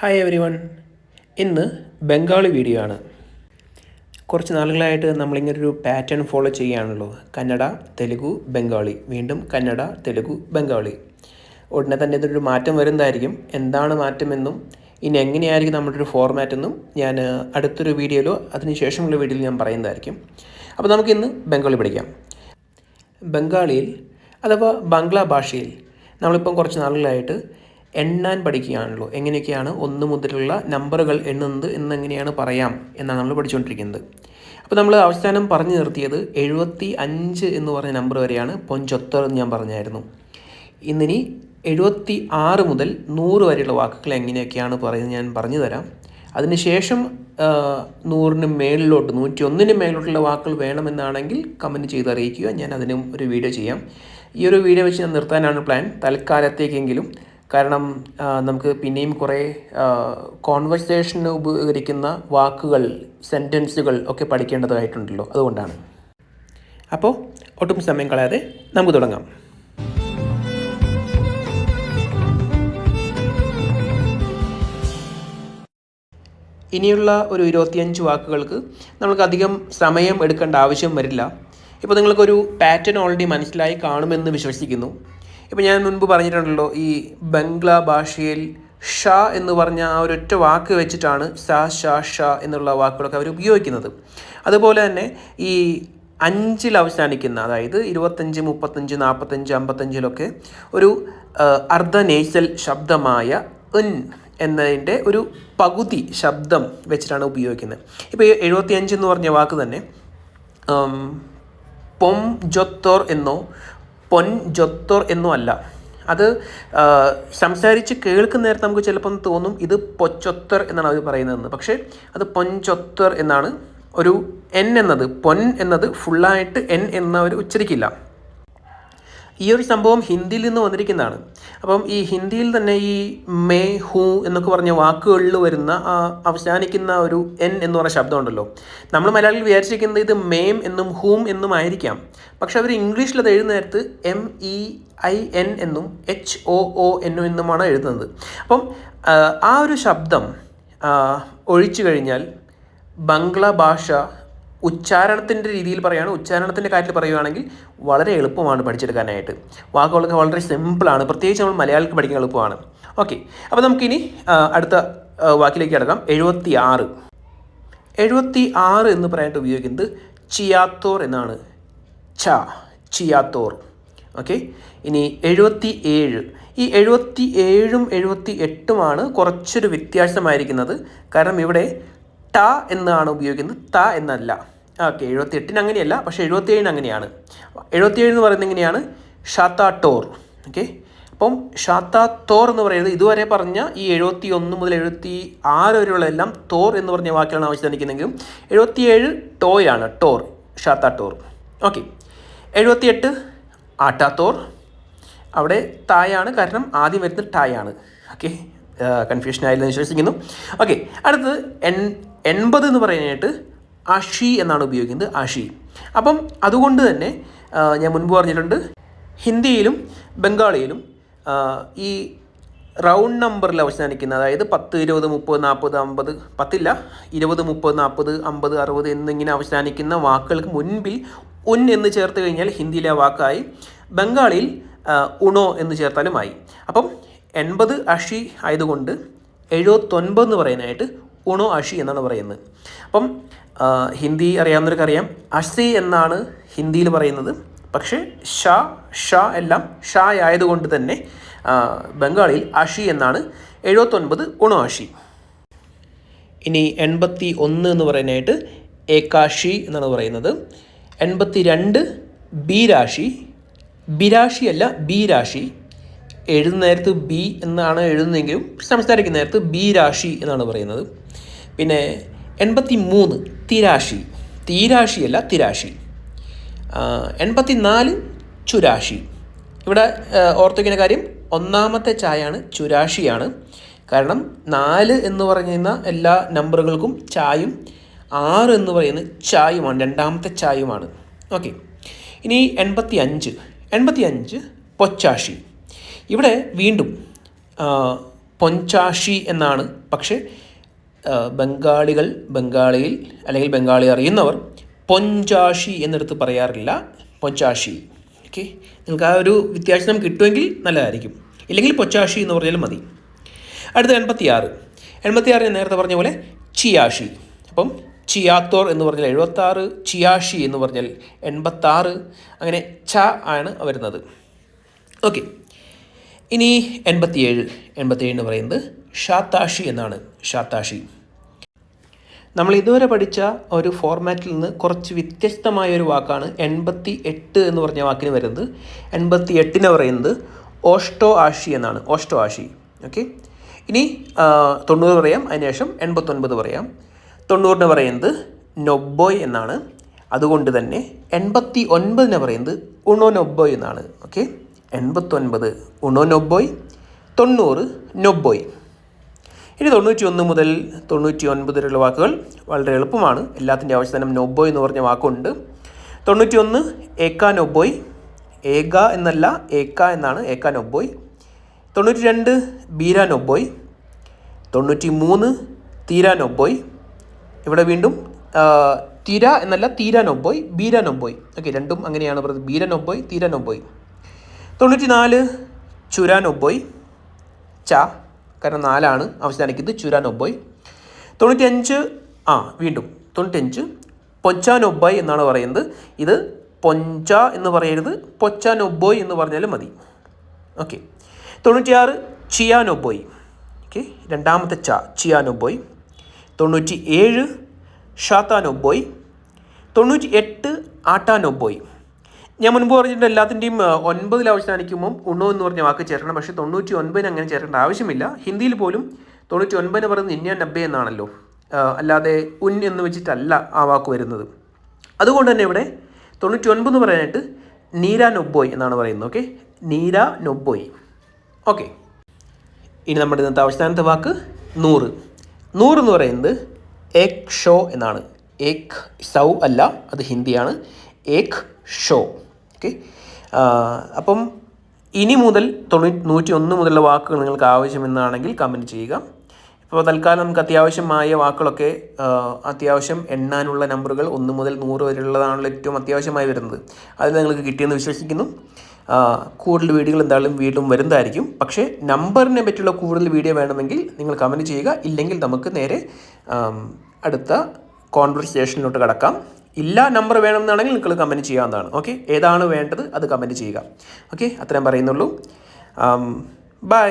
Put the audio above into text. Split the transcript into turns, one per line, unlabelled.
Hi every one. ഇന്ന് Bengali video ആണ്. കുറച്ച് നാളുകളായിട്ട് നമ്മളിങ്ങനൊരു പാറ്റേൺ ഫോളോ ചെയ്യുകയാണല്ലോ. കന്നഡ, തെലുഗു, ബംഗാളി, വീണ്ടും കന്നഡ, തെലുഗു, ബംഗാളി. ഉടനെ തന്നെ ഇതൊരു മാറ്റം വരുന്നതായിരിക്കും. എന്താണ് മാറ്റമെന്നും ഇനി എങ്ങനെയായിരിക്കും നമ്മുടെ ഒരു ഫോർമാറ്റെന്നും ഞാൻ അടുത്തൊരു വീഡിയോയിലോ അതിനുശേഷമുള്ള വീഡിയോയിൽ ഞാൻ പറയുന്നതായിരിക്കും. അപ്പോൾ നമുക്കിന്ന് ബംഗാളി പഠിക്കാം. ബംഗാളിയിൽ അഥവാ ബംഗ്ലാ ഭാഷയിൽ നമ്മളിപ്പം കുറച്ച് നാളുകളായിട്ട് എണ്ണാൻ പഠിക്കുകയാണല്ലോ. എങ്ങനെയൊക്കെയാണ് 1 മുതലുള്ള നമ്പറുകൾ എണ്ണുന്നത് എന്നെങ്ങനെയാണ് പറയാം എന്നാണ് നമ്മൾ പഠിച്ചുകൊണ്ടിരിക്കുന്നത്. അപ്പോൾ നമ്മൾ അവസാനം പറഞ്ഞു നിർത്തിയത് 75 എന്ന് പറഞ്ഞ നമ്പർ വരെയാണ്. പൊഞ്ചൊത്തർ എന്ന് ഞാൻ പറഞ്ഞായിരുന്നു. ഇന്നിനി 76 മുതൽ 100 വരെയുള്ള വാക്കുകൾ എങ്ങനെയൊക്കെയാണ് പറയുന്നത് ഞാൻ പറഞ്ഞു തരാം. അതിനുശേഷം 100-ന് മേളിലോട്ട് 101-ന് മേളിലോട്ടുള്ള വാക്കുകൾ വേണമെന്നാണെങ്കിൽ കമൻറ്റ് ചെയ്ത് അറിയിക്കുക. ഞാൻ അതിനും ഒരു വീഡിയോ ചെയ്യാം. ഈ ഒരു വീഡിയോ വെച്ച് ഞാൻ നിർത്താനാണ് പ്ലാൻ തൽക്കാലത്തേക്കെങ്കിലും. കാരണം നമുക്ക് പിന്നെയും കുറേ കോൺവെർസേഷന് ഉപകരിക്കുന്ന വാക്കുകൾ, സെൻറ്റൻസുകൾ ഒക്കെ പഠിക്കേണ്ടതായിട്ടുണ്ടല്ലോ. അതുകൊണ്ടാണ്. അപ്പോൾ ഒട്ടും സമയം കളയാതെ നമുക്ക് തുടങ്ങാം. ഇനിയുള്ള ഒരു 25 വാക്കുകൾക്ക് നമുക്ക് അധികം സമയം എടുക്കേണ്ട ആവശ്യം വരില്ല. ഇപ്പോൾ നിങ്ങൾക്കൊരു പാറ്റേൺ ഓൾറെഡി മനസ്സിലായി കാണുമെന്ന് വിശ്വസിക്കുന്നു. ഇപ്പോൾ ഞാൻ മുൻപ് പറഞ്ഞിട്ടുണ്ടല്ലോ, ഈ ബംഗ്ലാ ഭാഷയിൽ ഷ എന്ന് പറഞ്ഞ ആ ഒരൊറ്റ വാക്ക് വെച്ചിട്ടാണ് സ, ഷ, ഷ എന്നുള്ള വാക്കുകളൊക്കെ അവർ ഉപയോഗിക്കുന്നത്. അതുപോലെ തന്നെ ഈ 5-ൽ അവസാനിക്കുന്ന, അതായത് 25, 35, 45, 55-ലൊക്കെ ഒരു അർദ്ധനേസൽ ശബ്ദമായ ഉൻ എന്നതിൻ്റെ ഒരു പകുതി ശബ്ദം വെച്ചിട്ടാണ് ഉപയോഗിക്കുന്നത്. ഇപ്പോൾ 75 എന്ന് പറഞ്ഞ വാക്ക് തന്നെ പൊം ജൊത്തോർ എന്നോ പൊൻ ജൊത്തോർ എന്നോ അല്ല. അത് സംസാരിച്ച് കേൾക്കുന്ന നേരത്തെ നമുക്ക് ചിലപ്പം തോന്നും ഇത് പൊച്ചൊത്തർ എന്നാണ് അവർ പറയുന്നതെന്ന്. പക്ഷേ അത് പൊഞ്ചൊത്തർ എന്നാണ്. ഒരു എൻ എന്നത്, പൊൻ എന്നത് ഫുള്ളായിട്ട് എൻ എന്നവർ ഉച്ചരിക്കില്ല. ഈ ഒരു സംഭവം ഹിന്ദിയിൽ നിന്ന് വന്നിരിക്കുന്നതാണ്. അപ്പം ഈ ഹിന്ദിയിൽ തന്നെ ഈ മേ, ഹൂ എന്നൊക്കെ പറഞ്ഞ വാക്കുകളിൽ വരുന്ന അവസാനിക്കുന്ന ഒരു എൻ എന്ന് പറഞ്ഞ ശബ്ദമുണ്ടല്ലോ. നമ്മൾ മലയാളികൾ വിചാരിച്ചിരിക്കുന്നത് ഇത് മേം എന്നും ഹൂം എന്നും ആയിരിക്കാം. പക്ഷെ അവർ ഇംഗ്ലീഷിൽ അത് എഴുതുന്ന നേരത്ത് MEIN എന്നും HOON എന്നുമാണ് എഴുതുന്നത്. അപ്പം ആ ഒരു ശബ്ദം ഒഴിച്ചു കഴിഞ്ഞാൽ ബംഗ്ലാ ഭാഷ ഉച്ചാരണത്തിൻ്റെ രീതിയിൽ പറയുകയാണ്. ഉച്ചാരണത്തിൻ്റെ കാര്യത്തിൽ പറയുകയാണെങ്കിൽ വളരെ എളുപ്പമാണ് പഠിച്ചെടുക്കാനായിട്ട്. വാക്കുകളൊക്കെ വളരെ സിമ്പിളാണ്. പ്രത്യേകിച്ച് നമ്മൾ മലയാളിക്ക് പഠിക്കാൻ എളുപ്പമാണ്. ഓക്കെ, അപ്പോൾ നമുക്കിനി അടുത്ത വാക്കിലേക്ക് കിടക്കാം. 76 എന്ന് പറയാനായിട്ട് ഉപയോഗിക്കുന്നത് ചിയാത്തോർ എന്നാണ്. ചിയാത്തോർ. ഓക്കെ, ഇനി 77. ഈ 77-ഉം 78-ഉമാണ് കുറച്ചൊരു വ്യത്യാസമായിരിക്കുന്നത്. കാരണം ഇവിടെ ട എന്നാണ് ഉപയോഗിക്കുന്നത്, ത എന്നല്ല. ഓക്കെ, 78-ന് അങ്ങനെയല്ല, പക്ഷേ 77-ന് അങ്ങനെയാണ്. 77 എന്ന് പറയുന്നത് എങ്ങനെയാണ്? ഷാത്താട്ടോർ. ഓക്കെ, അപ്പം ഷാത്താത്തോർ എന്ന് പറയുന്നത് ഇതുവരെ പറഞ്ഞ ഈ 71 മുതൽ 76 വരെയുള്ള എല്ലാം തോർ എന്ന് പറഞ്ഞ വാക്കിലാണ് അവസാനിക്കുന്നതെങ്കിലും 77 ടോയാണ്, ടോർ, ഷാത്താട്ടോർ. ഓക്കെ, 78 ആട്ടാത്തോർ. അവിടെ തായാണ്, കാരണം ആദ്യം വരുന്നത് ടായാണ്. ഓക്കെ, കൺഫ്യൂഷൻ ആയില്ലെന്ന് വിശ്വസിക്കുന്നു. ഓക്കെ, അടുത്തത് 80 എന്ന് പറയാനായിട്ട് അഷി എന്നാണ് ഉപയോഗിക്കുന്നത്, അഷി. അപ്പം അതുകൊണ്ട് തന്നെ ഞാൻ മുൻപ് പറഞ്ഞിട്ടുണ്ട്, ഹിന്ദിയിലും ബംഗാളിയിലും ഈ റൗണ്ട് നമ്പറിൽ അവസാനിക്കുന്ന, അതായത് 10, 20, 30, 40, 50, 10 ഇല്ല, 20, 30, 40, 50, 60 എന്നിങ്ങനെ അവസാനിക്കുന്ന വാക്കുകൾക്ക് മുൻപിൽ ഉൻ എന്ന് ചേർത്ത് കഴിഞ്ഞാൽ ഹിന്ദിയിലെ വാക്കായി. ബംഗാളിയിൽ ഉണോ എന്ന് ചേർത്താലുമായി. അപ്പം 80 അഷി ആയതുകൊണ്ട് 79 എന്ന് പറയാനായിട്ട് ഉണോ അഷി എന്നാണ് പറയുന്നത്. അപ്പം ഹിന്ദി അറിയാവുന്നവർക്കറിയാം, അസി എന്നാണ് ഹിന്ദിയിൽ പറയുന്നത്. പക്ഷേ ഷ എല്ലാം ഷ ആയതുകൊണ്ട് തന്നെ ബംഗാളിയിൽ അഷി എന്നാണ്. 79 ഉണോ അഷി. ഇനി 81 എന്ന് പറയാനായിട്ട് ഏകാഷി എന്നാണ് പറയുന്നത്. 82 ബീരാഷി. ബിരാഷി അല്ല, ബീരാഷി. എഴുതുന്ന നേരത്ത് ബി എന്നാണ് എഴുതുന്നതെങ്കിലും സംസാരിക്കുന്ന നേരത്ത് ബി രാശി എന്നാണ് പറയുന്നത്. പിന്നെ 83 തിരാശി. തീരാശി അല്ല, തിരാശി. 84 ചുരാശി. ഇവിടെ ഓർത്തുവയ്ക്കുന്ന കാര്യം, ഒന്നാമത്തെ ചായാണ് ചുരാശിയാണ്. കാരണം 4 എന്ന് പറയുന്ന എല്ലാ നമ്പറുകൾക്കും ചായും 6 എന്ന് പറയുന്നത് ചായുമാണ്, രണ്ടാമത്തെ ചായുമാണ്. ഓക്കെ, ഇനി 85 പൊച്ചാഷി. ഇവിടെ വീണ്ടും പൊഞ്ചാഷി എന്നാണ്. പക്ഷേ ബംഗാളിയിൽ അല്ലെങ്കിൽ ബംഗാളി അറിയുന്നവർ പൊഞ്ചാഷി എന്നെടുത്ത് പറയാറില്ല, പൊഞ്ചാഷി. ഓക്കെ, നിങ്ങൾക്ക് ആ ഒരു വ്യത്യാസം കിട്ടുമെങ്കിൽ നല്ലതായിരിക്കും. ഇല്ലെങ്കിൽ പൊച്ചാഷി എന്ന് പറഞ്ഞാലും മതി. അടുത്ത 86 ഞാൻ നേരത്തെ പറഞ്ഞ പോലെ ചിയാഷി. അപ്പം ചിയാത്തോർ എന്ന് പറഞ്ഞാൽ 76, ചിയാഷി എന്ന് പറഞ്ഞാൽ 86, അങ്ങനെ ച ആണ് വരുന്നത്. ഓക്കെ, ഇനി 87 എന്ന് പറയുന്നത് ഷാത്താഷി എന്നാണ്. ഷാത്താഷി നമ്മൾ ഇതുവരെ പഠിച്ച ഒരു ഫോർമാറ്റിൽ നിന്ന് കുറച്ച് വ്യത്യസ്തമായ ഒരു വാക്കാണ് 88 എന്ന് പറഞ്ഞ വാക്കിന് വരുന്നത്. 88 പറയുന്നത് ഓഷ്ടോ ആഷി എന്നാണ്. ഓഷ്ടോ ആഷി. ഓക്കെ, ഇനി 90 പറയാം, അതിനുശേഷം 89 പറയാം. 90 പറയുന്നത് നൊബ്ബോയ് എന്നാണ്. അതുകൊണ്ട് തന്നെ 89 പറയുന്നത് ഉണോ നൊബ്ബോയ് എന്നാണ്. ഓക്കെ, 89 ഉണോ നൊബ്ബോയ്, 90 നൊബ്ബോയ്. ഇനി 91 മുതൽ 99 വരെയുള്ള വാക്കുകൾ വളരെ എളുപ്പമാണ്. എല്ലാത്തിൻ്റെ അവസാനം നൊബ്ബോയ് എന്ന് പറഞ്ഞ വാക്കുണ്ട്. 91 ഏക്ക നൊബ്ബോയ്, ഏക എന്നല്ല ഏക്ക എന്നാണ്, ഏക്ക നൊബ്ബോയ്. 92 ബീര നൊബ്ബോയ്, 93 തീര നൊബ്ബോയ്. ഇവിടെ വീണ്ടും തീര എന്നല്ല, തീര നൊബ്ബോയ്, ബീര നൊബ്ബോയ്. ഓക്കെ, രണ്ടും അങ്ങനെയാണ് പറയുന്നത്, ബീര നൊബ്ബോയ്, തീര നൊബ്ബോയ്. 94 ചുര നൊബ്ബോയ്, ച കാരണം 4 അവസാനിക്കുന്നത്, ചുര നൊബ്ബോയ്. 95 വീണ്ടും 95 പൊച്ച നൊബ്ബോയ് എന്നാണ് പറയുന്നത്. ഇത് പൊഞ്ച എന്ന് പറയരുത്, പൊച്ച നൊബ്ബോയ് എന്ന് പറഞ്ഞാലും മതി. Okay, 96 chia നൊബ്ബോയ്. ഓക്കെ, രണ്ടാമത്തെ ച, ചിയ നൊബ്ബോയ്. 97 ഷാത്ത നൊബ്ബോയ്. 98 ആട്ട നൊബ്ബോയ്. ഞാൻ മുൻപ് പറഞ്ഞിട്ട് എല്ലാത്തിൻ്റെയും 9 അവസാനിക്കുമ്പം ഉണ്ണോ എന്ന് പറഞ്ഞ വാക്ക് ചേർക്കണം. പക്ഷേ 99 അങ്ങനെ ചേർക്കേണ്ട ആവശ്യമില്ല. ഹിന്ദിയിൽ പോലും 99 പറയുന്നത് ഇന്ത്യ നബ്ബെ എന്നാണല്ലോ, അല്ലാതെ ഉൻ എന്ന് വെച്ചിട്ടല്ല ആ വാക്ക് വരുന്നത്. അതുകൊണ്ട് തന്നെ ഇവിടെ 99 പറയാനായിട്ട് നീര നൊബ്ബോയ് എന്നാണ് പറയുന്നത്. ഓക്കെ, നീര നൊബ്ബോയ്. ഓക്കെ, ഇനി നമ്മുടെ ഇന്നത്തെ അവസാനത്തെ വാക്ക് 100. 100 എന്ന് പറയുന്നത് ഏക് ഷോ എന്നാണ്. ഏക് സൗ അല്ല, അത് ഹിന്ദിയാണ്. ഏക് ഷോ. ഓക്കെ, അപ്പം ഇനി മുതൽ 101 മുതലുള്ള വാക്കുകൾ നിങ്ങൾക്ക് ആവശ്യമെന്നാണെങ്കിൽ കമൻറ്റ് ചെയ്യുക. ഇപ്പോൾ തൽക്കാലം നമുക്ക് അത്യാവശ്യമായ വാക്കുകളൊക്കെ അത്യാവശ്യം എണ്ണാനുള്ള നമ്പറുകൾ 1 മുതൽ 100 വരെയുള്ളതാണല്ലോ ഏറ്റവും അത്യാവശ്യമായി വരുന്നത്. അത് നിങ്ങൾക്ക് കിട്ടിയെന്ന് വിശ്വസിക്കുന്നു. കൂടുതൽ വീഡിയോകൾ എന്തായാലും വീണ്ടും വരുന്നതായിരിക്കും. പക്ഷേ നമ്പറിനെ പറ്റിയുള്ള കൂടുതൽ വീഡിയോ വേണമെങ്കിൽ നിങ്ങൾ കമൻറ്റ് ചെയ്യുക. ഇല്ലെങ്കിൽ നമുക്ക് നേരെ അടുത്ത കോൺവെർസേഷനിലോട്ട് കടക്കാം. ഇല്ല നമ്പർ വേണമെന്നാണെങ്കിൽ നിങ്ങൾ കമൻറ്റ് ചെയ്യാവുന്നതാണ്. ഓക്കെ, ഏതാണ് വേണ്ടത് അത് കമൻറ്റ് ചെയ്യുക. ഓക്കെ, അത്രയും പറയുന്നുള്ളൂ. ബൈ.